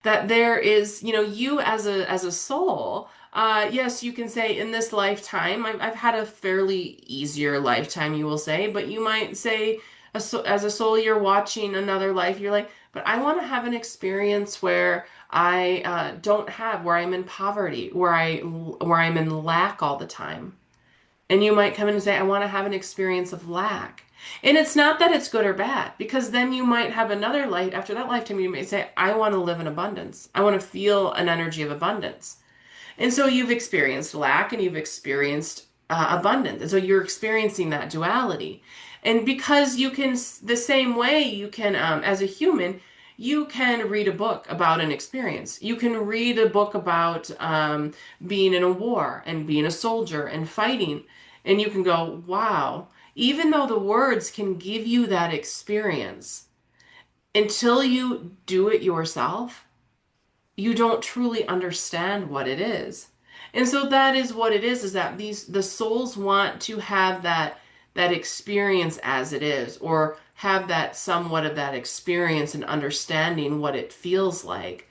that there is, you as a soul. Yes, you can say in this lifetime, I've had a fairly easier lifetime, you will say, but you might say, as a soul, you're watching another life. You're like, but I want to have an experience where I don't have, where I'm in poverty, where I'm in lack all the time. And you might come in and say, I want to have an experience of lack. And it's not that it's good or bad, because then you might have another life. After that lifetime, you may say, I want to live in abundance. I want to feel an energy of abundance. And so you've experienced lack and you've experienced abundance. And so you're experiencing that duality. And because you can, the same way you can, as a human, you can read a book about an experience. You can read a book about being in a war and being a soldier and fighting. And you can go, wow, even though the words can give you that experience, until you do it yourself, you don't truly understand what it is. And so that is what it is that the souls want to have that experience as it is, or have that somewhat of that experience and understanding what it feels like,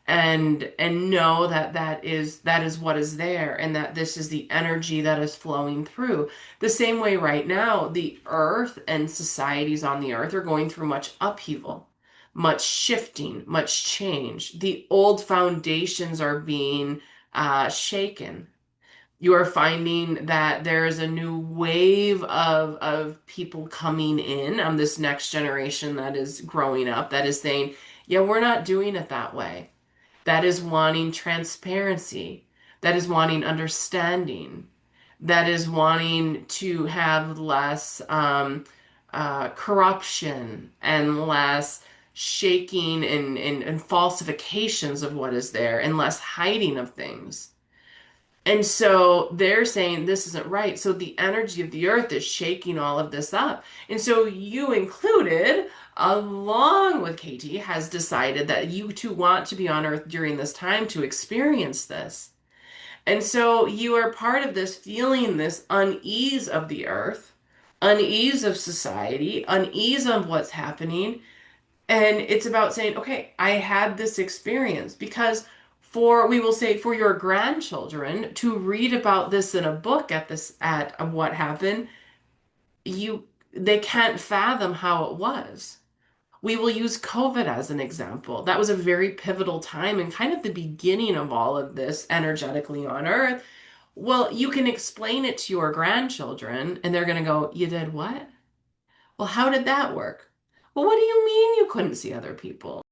and know that that is what is there, and that this is the energy that is flowing through. The same way right now, the earth and societies on the earth are going through much upheaval, much shifting, much change. The old foundations are being shaken. You are finding that there is a new wave of people coming in on this next generation that is growing up, that is saying, yeah, we're not doing it that way. That is wanting transparency, that is wanting understanding, that is wanting to have less corruption and less shaking and falsifications of what is there, and less hiding of things. And so they're saying this isn't right. So the energy of the earth is shaking all of this up. And so you included, along with Katie, has decided that you too want to be on earth during this time to experience this. And so you are part of this, feeling this unease of the earth, unease of society, unease of what's happening. And it's about saying, okay, I had this experience, because we will say, for your grandchildren to read about this in a book at what happened, they can't fathom how it was. We will use COVID as an example. That was a very pivotal time and kind of the beginning of all of this energetically on Earth. Well, you can explain it to your grandchildren and they're going to go, you did what? Well, how did that work? Well, what do you mean you couldn't see other people?